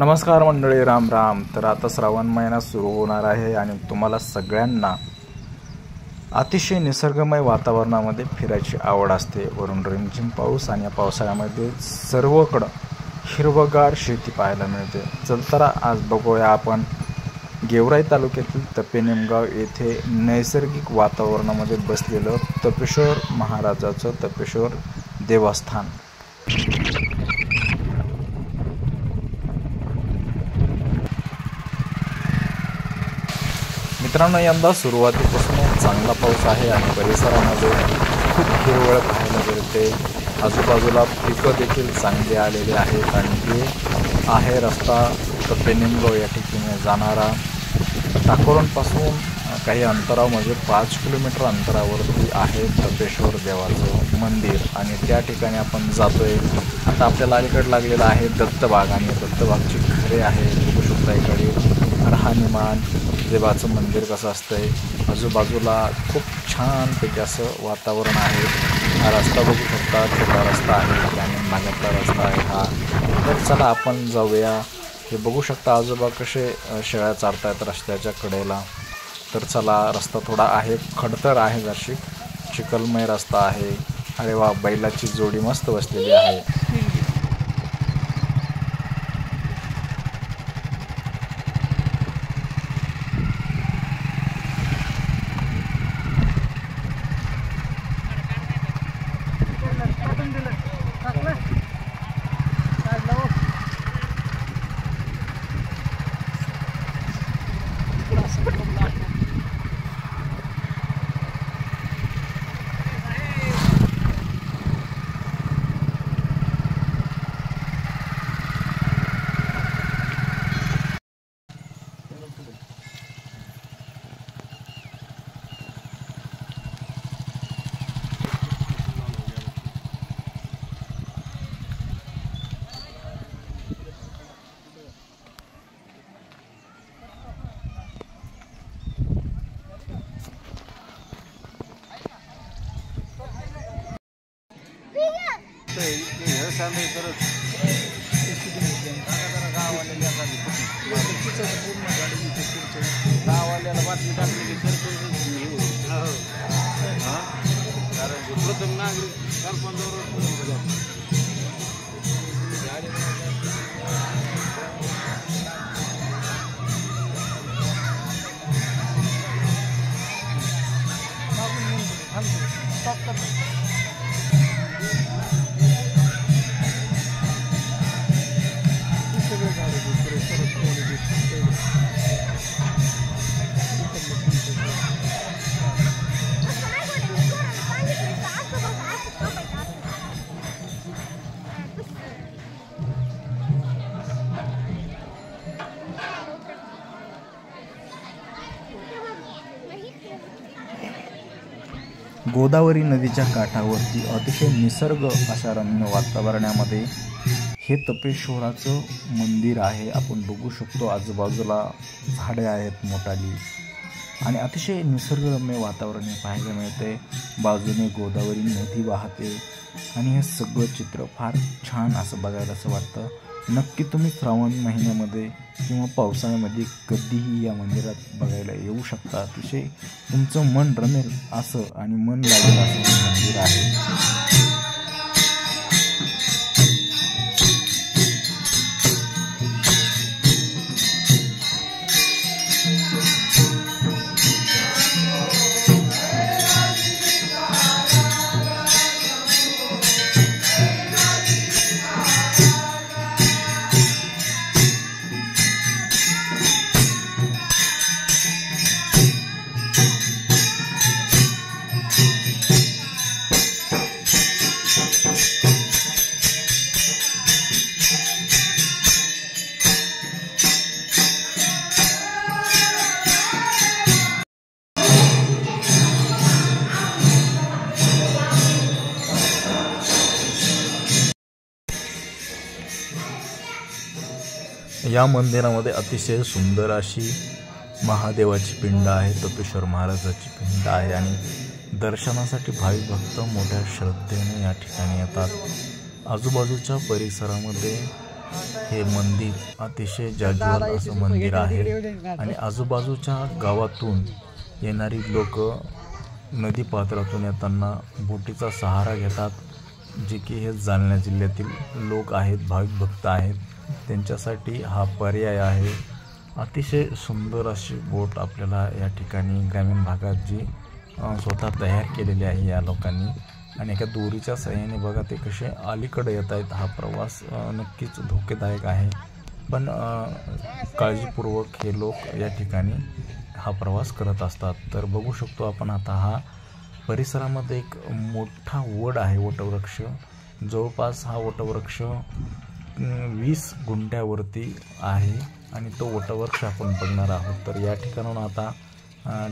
नमस्कार मंडळी, राम राम। तर आता श्रावण महिना सुरू होणार आहे आणि तुम्हाला सगळ्यांना अतिशय निसर्गमय वातावरणामध्ये फिरायची आवड असते। वरून रिमझिम पाऊस आणि या पावसाळ्यामध्ये सर्वकडे हिरवगार शेती पाहायला मिळते। चल तर आज बघूया आपण गेवराई तालुक्यातील तपेनिमगाव येथे नैसर्गिक वातावरणामध्ये बसलेलं तपेश्वर महाराजाचं तपेश्वर देवस्थान। मित्रांनो, यंदा सुरुवातीपासून चांगला पाऊस आहे आणि परिसरामध्ये खूप हिरवळ पाहायला मिळते। आजूबाजूला पिकं देखील चांगली आलेली आहेत आणि हे आहे रस्ता तपेनिमगाव या ठिकाणी जाणारा। टाकोरणपासून काही अंतरावर म्हणजे 5 किलोमीटर अंतरावरती आहे तपेश्वर देवाचं मंदिर आणि त्या ठिकाणी आपण जातोय। आता आपल्याला अलीकडे लागलेला आहे दत्तबाग आणि दत्तबागची घरे आहे। बघू शकता इकडे राहणीमान देवाचं मंदिर कसं असतंय। आजूबाजूला खूप छानपैकी असं वातावरण आहे। हा रस्ता बघू शकता, छोटा रस्ता आहे आणि मागतला रस्ता आहे हा। तर चला आपण जाऊया। हे बघू शकता आजोबा कसे शेळ्या चारतायत रस्त्याच्या कडेला। तर चला, रस्ता थोडा आहे खडतर आहे, जरशी चिखलमय रस्ता आहे। अरे वा, बैलाची जोडी मस्त बसलेली आहे। गावाल्याला बातमी टाकली कारण प्रथम नागरिक गोदावरी नदीच्या काठावरती अतिशय निसर्ग अशा रम्य वातावरणामध्ये हे तपेश्वराचं मंदिर आहे। आपण बघू शकतो आजूबाजूला झाडे आहेत मोठाली आणि अतिशय निसर्गरम्य वातावरण पाहायला मिळते। बाजूने गोदावरी नदी वाहते आणि हे सगळं चित्र फार छान असं बघायला असं वाटतं। नक्की तुम्ही श्रावण महिन्यामध्ये किंवा पावसाळ्यामध्ये कधीही या मंदिरात बघायला येऊ शकता। अतिशय तुमचं मन रमेल असं आणि मन लागेल असं मंदिर आहे। या मंदिरामध्ये अतिशय सुंदर अशी महादेवाची पिंड आहे, तपेश्वर महाराजाची पिंड आहे आणि दर्शनासाठी भाविक भक्त मोठ्या श्रद्धेने या ठिकाणी येतात। आजूबाजूच्या परिसरामध्ये हे मंदिर अतिशय जाज्वल असं मंदिर आहे आणि आजूबाजूच्या गावातून येणारी लोक नदी पात्रातून येताना बोटीचा सहारा घेतात, जे की हे जालना जिल्ह्यातील लोक आहेत, भाविक भक्त आहेत, त्यांच्यासाठी हा पर्याय आहे। अतिशय सुंदर अशी बोट आपल्याला या ठिकाणी ग्रामीण भागात जी स्वतः तयार केलेली आहे या लोकांनी आणि एका दोरीच्या सहाय्याने बघा ते कसे अलीकडे येत आहेत। हा प्रवास नक्कीच धोकेदायक आहे, पण काळजीपूर्वक हे लोक या ठिकाणी हा प्रवास करत असतात। तर बघू शकतो आपण आता हा परिसरामध्ये एक मोठा वड आहे, वटवृक्ष। जवळपास हा वटवृक्ष 20 गुंठ्यावरती आहे आणि तो वटवृक्ष आपण बघणार आहोत। तर या ठिकाणाहून आता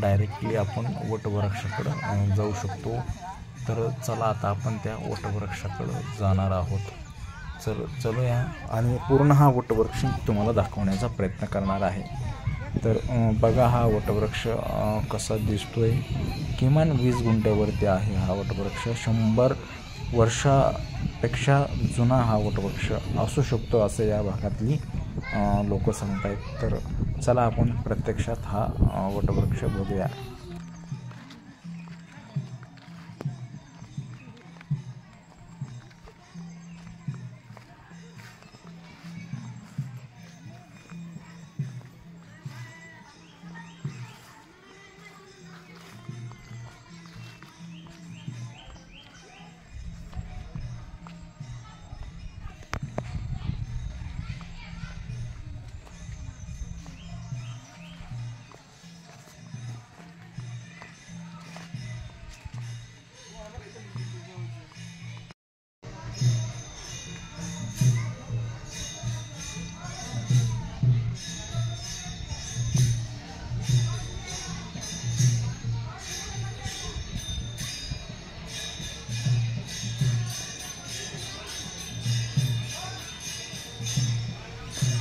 डायरेक्टली आपण वटवृक्षाकडे जाऊ शकतो। तर चला आता आपण त्या वटवृक्षाकडे जाणार आहोत। चलूया आणि पूर्ण हा वटवृक्ष तुम्हाला दाखवण्याचा प्रयत्न करणार आहे। तर बघा हा वटवृक्ष कसा दिसतोय, किमान 20 गुंठ्यावरती आहे हा वटवृक्ष। 100 वर्षापेक्षा जुना हा वटवृक्ष असू शकतो असं या भागातली लोक सांगत आहेत। तर चला आपण प्रत्यक्षात हा वटवृक्ष बघूया।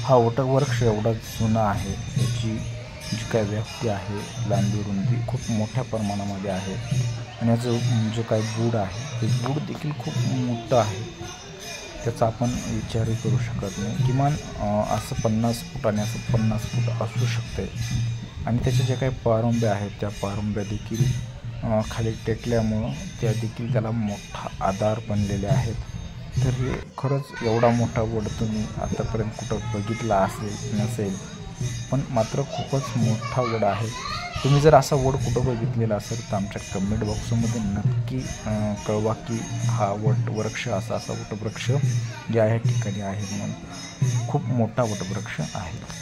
हा वटवृक्ष एवढा जुना आहे, याची जी काय व्याप्ती आहे, लांबी रुंदी खूप मोठ्या प्रमाणामध्ये आहे आणि याचं जो काय बूड आहे ते बूड देखील खूप मोठं आहे। त्याचा आपण विचारही करू शकत नाही। किमान असं 50 फूट आणि असं 50 फूट असू शकते आणि त्याच्या ज्या काही पारंब्या आहेत त्या पारंब्या देखील खाली टेकल्यामुळं त्या देखील त्याला मोठा आधार बनलेले आहेत। तर हे खरंच एवढा मोठा वड तुम्ही आतापर्यंत कुठं बघितला असेल नसेल, पण मात्र खूपच मोठा वड आहे। तुम्ही जर असा वड कुठं बघितलेला असेल तर आमच्या कमेंट बॉक्समध्ये नक्की कळवा की हा वटवृक्ष असा वटवृक्ष या ठिकाणी आहे म्हणून। खूप मोठा वटवृक्ष आहे।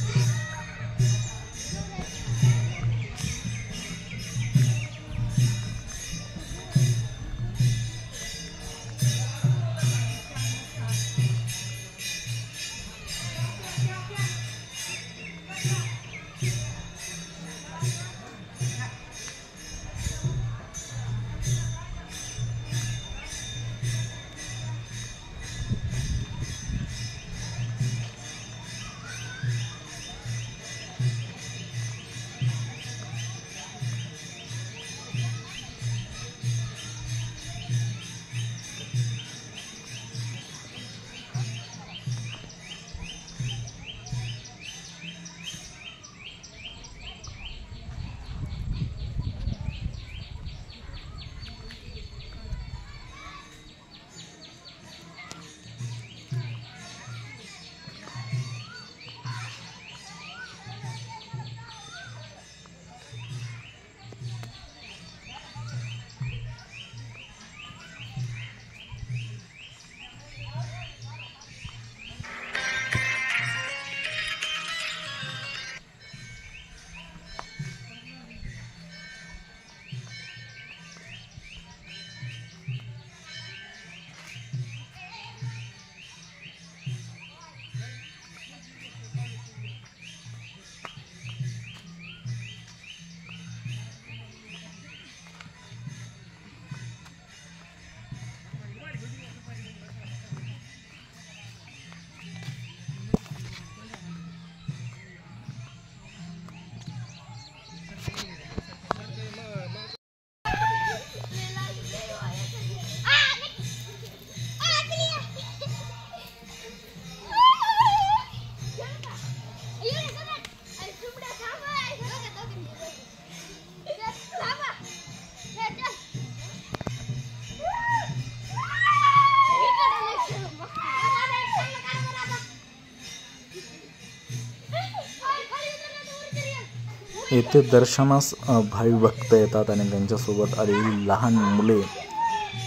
येथे दर्शनास भावी भक्त येतात आणि त्यांच्यासोबत आलेली लहान मुले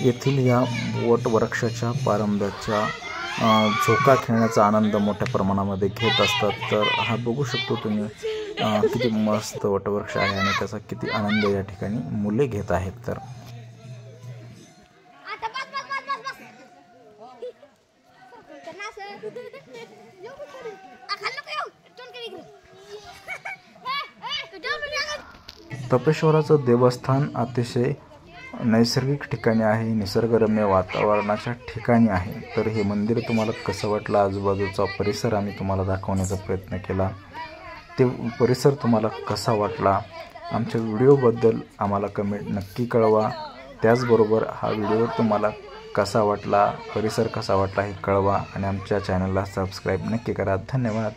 येथील या वटवृक्षाच्या पारंब्याच्या झोका खेळण्याचा आनंद मोठ्या प्रमाणामध्ये घेत असतात। तर हा बघू शकतो तुम्ही किती मस्त वटवृक्ष आहे आणि त्याचा किती आनंद या ठिकाणी मुले घेत आहेत। तर तपेश्वराचं देवस्थान अतिशय नैसर्गिक ठिकाणी आहे, निसर्गरम्य वातावरणाच्या ठिकाणी आहे। तर हे मंदिर तुम्हाला कसं वाटलं, आजूबाजूचा परिसर आम्ही तुम्हाला दाखवण्याचा प्रयत्न केला, ते परिसर तुम्हाला कसा वाटला आमच्या व्हिडिओबद्दल आम्हाला कमेंट नक्की कळवा। त्याचबरोबर हा व्हिडिओ तुम्हाला कसा वाटला, परिसर कसा वाटला हे कळवा आणि आमच्या चॅनलला सबस्क्राईब नक्की करा। धन्यवाद।